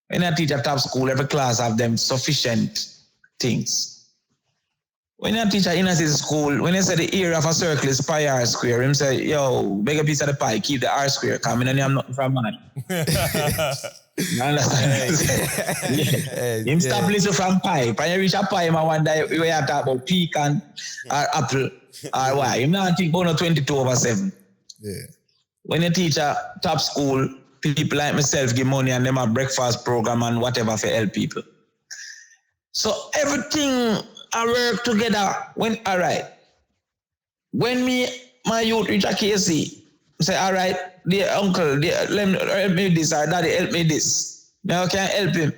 When you teach at top school, every class have them sufficient things. When you teach at inner city school, when you say the area of a circle is pi r square, him say, yo, beg a piece of the pie, keep the r square coming and you have nothing from man. You understand? Him stop listening from pie. When you reach a pie, I wonder where you talk about pecan or apple or why. Him not think about no 22/7. Yeah. When you teach at top school, people like myself give money and them a breakfast program and whatever for help people. So everything I work together all right. When my youth reach a KC, say, all right, the uncle, let me help me with this, or daddy help me this. Now I can help him.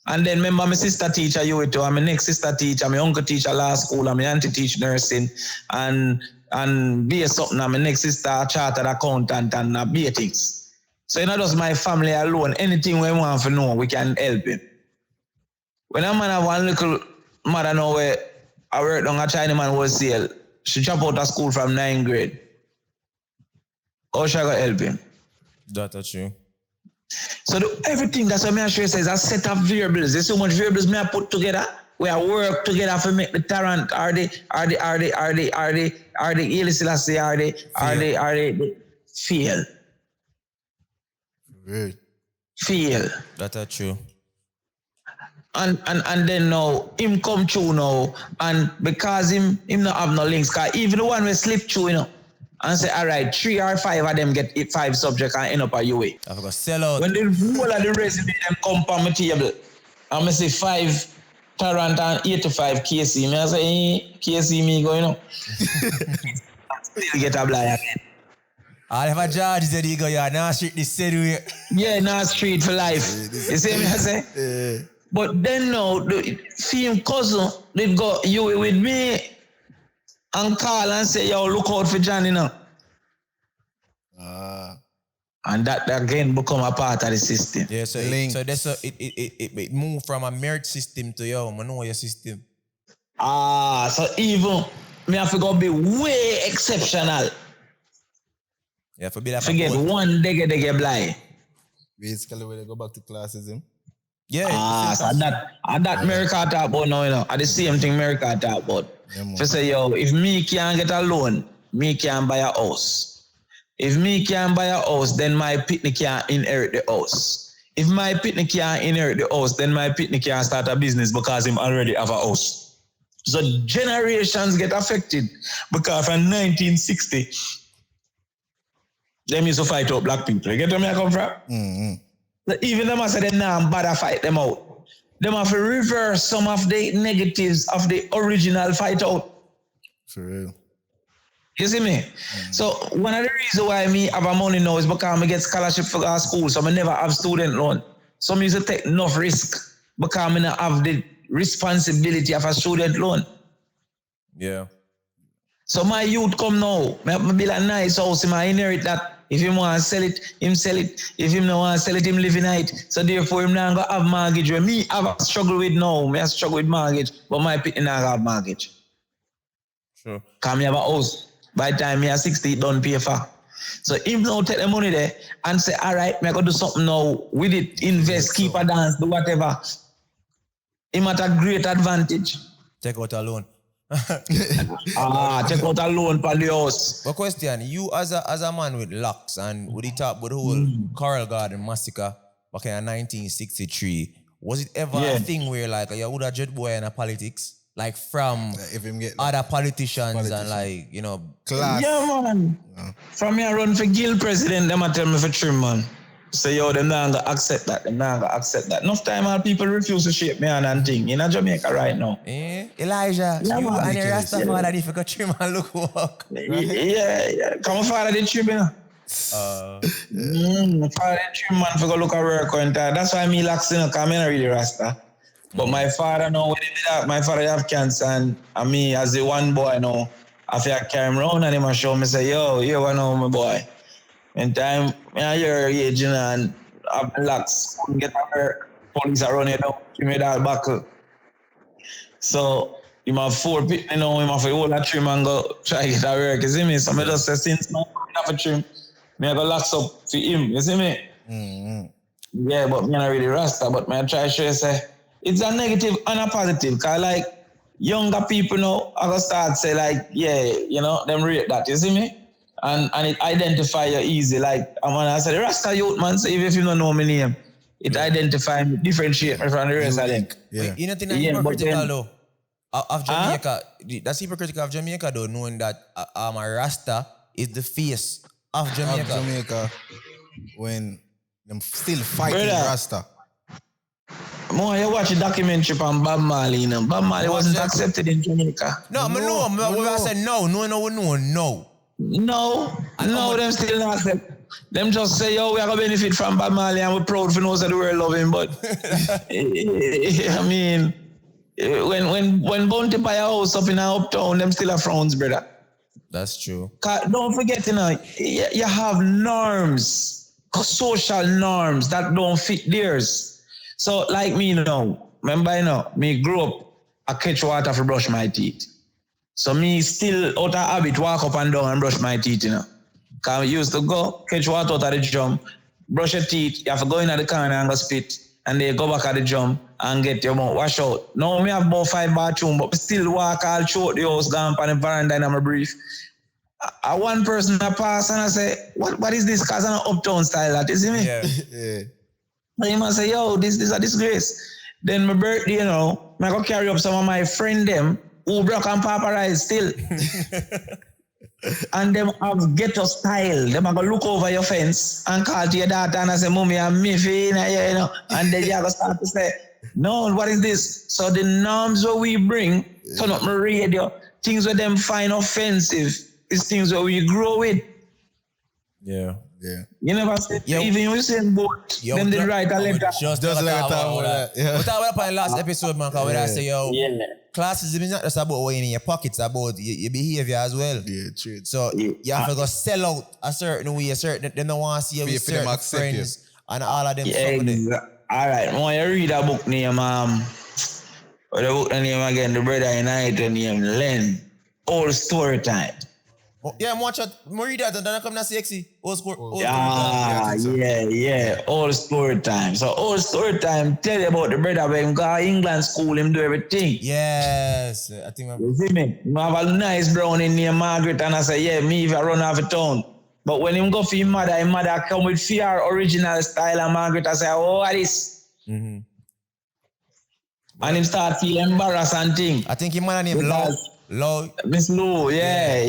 And then remember my sister teacher you too, and my next sister teacher, my uncle teacher law school, and my auntie teach nursing, and be something, and my next sister chartered accountant and be things. So not just my family alone, anything we want to know, we can help him. When a man have one little mother know where I work on a Chinaman wholesale, she drop out of school from 9th grade. How she gonna help him? That's true. So everything that's what I show says a set of variables. There's so much variables me I put together. We are work together to make the Tarrant are the Haile Selassie are the fail. Weird. Fail. That's true. And then now him come through now, and because him not have no links, cause even the one we slip through, you know, and say, all right, 3 or 5 of them get 5 subjects and end up a UA. I forgot sell out. When the whole of the resume them come on my table, I'm gonna say 5 Tarrant and 85 KC. Me I say, KC me go, you know. Still get a blind again. All of a judge said he go, yeah, now street this said we. Yeah, now street for life. You see me I say? Yeah. But then now, the film cousin did go UA with me and call and say, yo, look out for Johnny now. And that again become a part of the system. Yeah, so it moved from a merit system to yo, I know your system. So even me have to go be way exceptional. Yeah, for be like Forget one dege blind. Basically, when they go back to classism. Yeah. So that America talk about now, you know, the same thing America talk about. Yeah, say, yo, if me can't get a loan, me can't buy a house. If me can't buy a house, then my pitney can't inherit the house. If my pitney can't inherit the house, then my pitney can't start a business because him already have a house. So generations get affected because from 1960, them used to fight out black people. You get where I come from? Mm-hmm. So even them say them now bother fight them out. Them have to reverse some of the negatives of the original fight out. For real. You see me? So one of the reasons why me have a money now is because I get scholarship for our school, so I never have student loan. So I used to take enough risk because I don't have the responsibility of a student loan. Yeah. So my youth come now, I build a nice house, I inherit that. If him want to sell it, him sell it. If him not want to sell it, him live in it. So therefore, him not going to have mortgage. Where me have a struggle with now, me have struggle with mortgage, but my people not have mortgage. Sure. Because me have a house. By the time me have 60, it don't pay for. So him now take the money there and say, all right, me I go do something now with it, invest, keep a dance, do whatever. Him at a great advantage. Take out a loan. Take out a loan for the house. But question, you as a man with locks and with the talk about the whole Coral Garden massacre back in 1963, was it ever a thing where like you would have judged boy in a politics? Like from If him get other politicians and like, you know. class. Yeah, man. From here run for Gill president, them a tell me for trim, man. Say, yo, them not gonna accept that. Them not gonna accept that. Enough time all people refuse to shape me and thing in Jamaica right now. Elijah, Yeah, you man. and your Rastafari if you could trim and look walk. Yeah. Come on, father the trim, you know. Father the trim, man, for go look at work and that's why me lax, you know, because I'm not really Rasta. But my father, now, when he did that, my father have cancer and me, as the one boy, now, after I carry him around and him and show me, say, yo, you want to know my boy. In time, I hear age, you know, and I'm lax, couldn't get a work. Police are running out, give me that buckle. So, him have 4 people, you know, him have to hold a trim and go try to get a work, you see me? So I just say, since I have a trim, me I go locks up for him, you see me? Yeah, but me not really rasta, but me I try to show you, say, it's a negative and a positive, because like, younger people now, I go start say like, yeah, you know, them rate that, you see me? And it identify you easy, like, I say, the rasta youth, man, so if you don't know my name, it identify me, differentiate me from the rest of them. Yeah. You know, think that's hypocritical though of Jamaica. That's hypocritical of Jamaica though, knowing that a Rasta is the face of Jamaica. Of Jamaica, when them still fighting Brother. Rasta. More you watch a documentary on Bob Marley, you know. Bob Marley wasn't accepted in Jamaica. No, I said no, No, them still not accept. Them just say, yo, we are going to benefit from Bob Marley and we're proud for those that the world love him. But, I mean, when Bounty buy a house up in our uptown, them still have frowns, brother. That's true. Don't forget, you know, you have norms, social norms that don't fit theirs. So, like me, you know, remember, you know, me grew up, I catch water to brush my teeth. So, me still, out of habit, walk up and down and brush my teeth, you know. Because I used to go, catch water out of the drum, brush your teeth, you have to go in at the corner and go spit, and then go back at the drum and get your mouth wash out. Now, me have about 5 bathrooms, but still walk all through the house, gone on the veranda and I'm a brief. One person I pass and I say, what is this? Because I'm an uptown style, that, you see me? Yeah. And he must say, yo, this is a disgrace. Then my birthday, you know, I go carry up some of my friend them who broke and paparazzi still. And them have ghetto style. Them are going to look over your fence and call to your daughter and say, Mommy, I'm Miffy, you know. And then you are going to start to say, no, what is this? So the norms that we bring, turn up my radio, things that them find offensive is things that we grow with. Yeah. You never said, even you saying both, them didn't write a letter. Just like like a talk about that. We talked about that in last episode, man, because when I say, yo, Yeah. classism is not just about what in your pockets, about your behavior as well. Yeah, true. So you have to go sell out a certain way, they don't want to see you with for them certain accept friends and all of them Yeah, all right, when you read a book name, what the book name again, the brother in it name Len, Old Story Time. Yeah, I'm read that and then I come to sexy. Old school. Yeah. Old Story Time. So Old Story Time tell you about the brother when he go to England school, him do everything. Yes. I think You see me? I have a nice brown in near Margaret and I say, yeah, me if I run off a town. But when him go for his mother come with fear original style and Margaret I say, oh, what is? Mm-hmm. And him start feel embarrassed and thing. I think his man name Low. Miss Lou, yeah,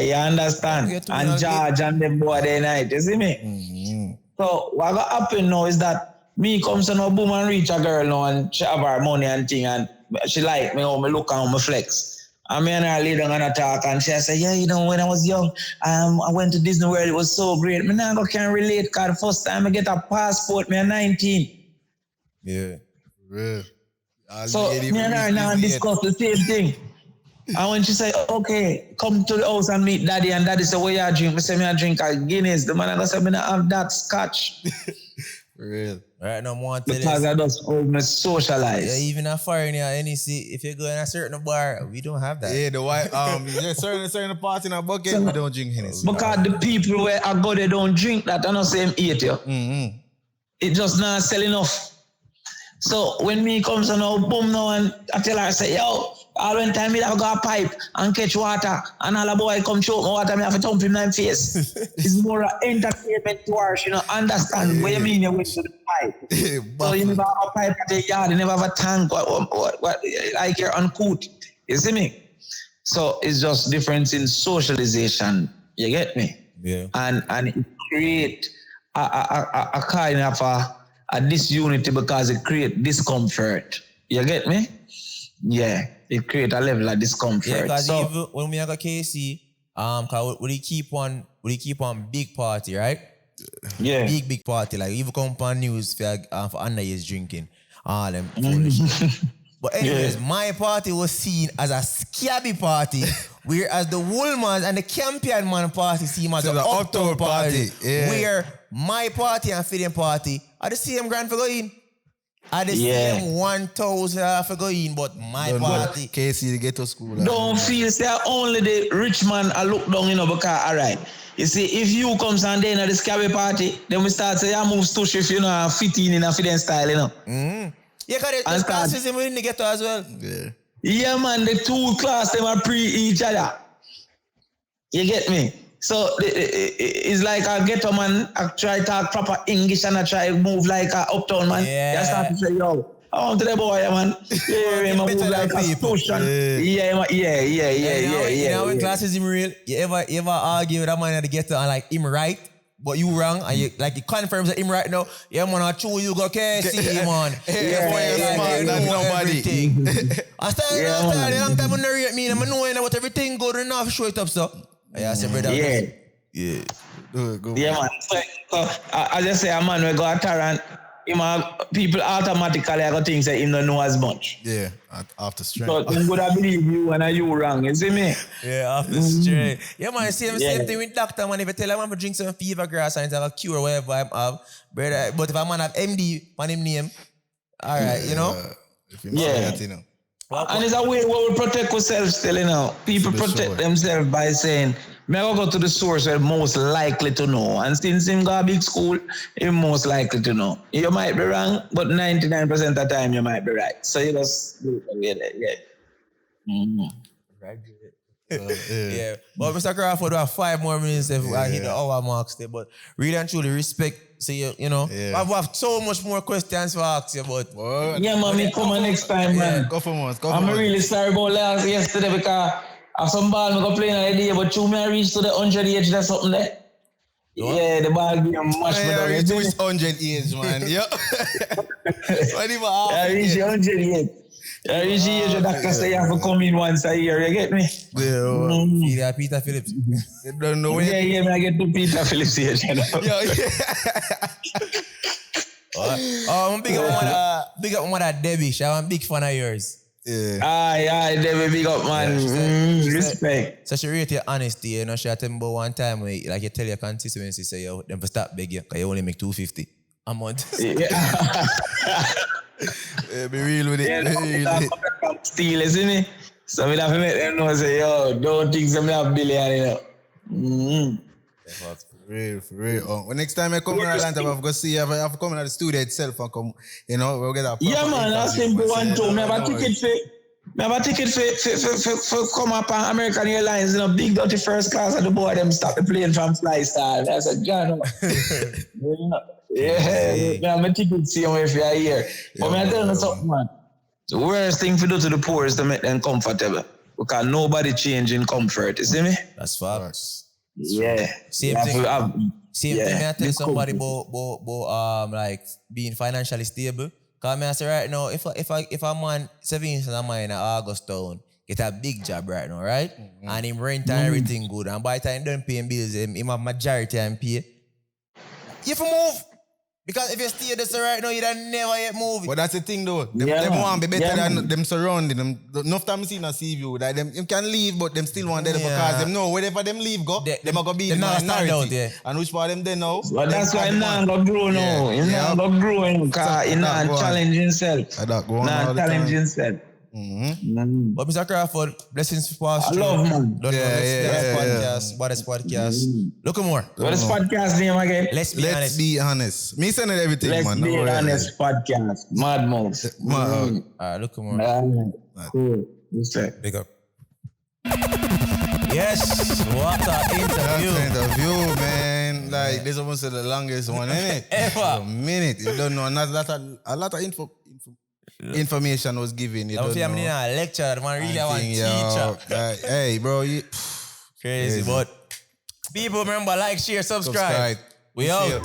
you understand. And George and them boy that night, you see me? Mm-hmm. So what got happen now is that me comes to no boom and reach a girl now and she have her money and thing and she like me how me look and how me flex. And me and her lay down and I talk and she say, yeah, you know, when I was young, I went to Disney World, it was so great. Me now can't relate because the first time I get a passport, me at 19. Yeah. Real. So me and her now discuss the same thing. And when she say, okay, come to the house and meet daddy, and daddy say, what you drink? I say, I drink a Guinness. The man I say, I don't have that scotch. Real. Right now, I want to tell Because you. I just almost socialize. Yeah, even a foreign here, NEC, if you go in a certain bar, we don't have that. Yeah, the white certain party in a bucket, we don't drink Hennessy. Because the people where I go, they don't drink that. I don't say him eat you. Mm-hmm. It just not sell enough. So when me comes on now, boom now, and I tell her, I say, yo, all when time me have got a pipe and catch water, and all the boy come choke my water, me have to thump him in the face. It's more an entertainment to her, you know, understand what you mean you went to the pipe. So you never have a pipe at the yard, you never have a tank, what like you're uncouth. You see me? So it's just difference in socialization. You get me? Yeah. And it create a kind of a disunity because it create discomfort. You get me? Yeah, it create a level of discomfort. Yeah, because so, even when we have a KC, cause we keep on big party, right? Yeah. Big party. Like even come on news for underage drinking. All them foolish. But anyways, my party was seen as a scabby party, whereas the Woolman and the Campion Man party seen as an uptown party. Yeah. Where my party and Fidden party are the same grand for going. At the Yeah. same 1,000 I have to go in, but my Don't party. Casey, the ghetto school. Don't feel say only the rich man I look down, because all right. You see, if you comes and then at the scabby party, then we start say, I move stush if you know, fit in a fit style, you know. Yeah, because there's classism within the ghetto as well. Yeah. Yeah, man, the two class, them are pre each other. You get me? So it's like a ghetto man, I try to talk proper English and I try to move like a uptown man. Yeah. You start to say, yo, I want to the boy, man. Yeah, man, move like a stush. Yeah, You know when classism real, you ever argue with a man at the ghetto and like him right, but you wrong, and you like it confirms that him right now. Yeah, man, I chew you go KC, man. Nobody. I started a long time on the rate me, and I know about everything good enough, show it up, so. Yeah, I said, brother. Yeah. Go. Yeah, man. So I just say a man will go a Tarrant, people automatically are going to think that him don't know as much. Yeah, after strength. So them would believe you and you wrong, you see me? Yeah, after straight. Yeah, man, same thing with doctor, man. If you tell a man to drink some fever grass and have a cure, whatever I have, brother. But if a man have MD on him name, all right, you know? If you say that, you know. And it's a way where we protect ourselves still, you know. People protect themselves by saying, may I go to the source where most likely to know. And since him got a big school, he's most likely to know. You might be wrong, but 99% of the time you might be right. So you just do it. Yeah. But Mr. Crawford, we have 5 more minutes if I hit the hour marks there. But really and truly respect. So you know, I have so much more questions to ask you, but yeah, man, come on next time, man. Go for once. I'm really sorry about yesterday because I some ball I go playing on the day, but you may reach to the 100 age or something there. Yeah, the ball be a match for them. Reach to his 100 age, man. Yeah. What even I reach 100 age. I reach the age the doctor say you have to come in once a year, you get me? Yeah, Peter Phillips. You don't know when. Yeah, man, I get to Peter Phillips age, you know. I'm big up one of Debbie. I'm a big fan of yours. Yeah. Aye, Debbie, big up, man. Respect. So she rate your honesty, you know, she tell me about one time where like you tell your constituency, say yo, them for stop beg you, because you only make $250 a month. Yeah, be real with it. Yeah, steal, isn't it? So we have to make them know, say, yo, don't think some have billion, you know. For real. When next time I come in Atlanta, I have to see, I have to come in the studio itself and come, you know, we'll get a yeah, man, that's simple one too. I have a ticket for come up on American Airlines, you know, big dirty first class at the board, them stop the plane from Flystar. That's a John. Yeah, I'm a ticket see if you're here. But I tell you something, man. The worst thing to do to the poor is to make them comfortable. Because nobody change in comfort, you see me? That's facts. Yeah. Same thing. I tell somebody about like being financially stable. Cause I say right now, if a man 17 of mine in August town get a big job right now, right? And him rent and everything good, and by the time done paying bills, him have majority and pay. You have to move. Because if you stay this right now, you don't never yet move. But that's the thing though. Them want to be better than them surrounding them. Enough time see no see you. Like them can leave, but them still want there because them know wherever them leave go, them are gonna be in the minority. And which part them they know. But that's why him not gonna grow now. Him not gonna grow because he not challenge himself. Not challenge himself. But Mr. Crawford, blessings for us. I love, man. Baddest podcast. Look more. What is podcast name again? Let's be honest. Me sending everything, Let's man. Let's be honest podcast. Mad Mouse. Look more. Cool. Respect. Big up. Yes, what an interview. Interview, man. Like, this almost the longest one, isn't it? Ever. A minute. You don't know. A lot of information was given. You don't know. I'm in a lecture. I really want teacher. Hey, bro. Crazy. But people remember, like, share, subscribe. We out.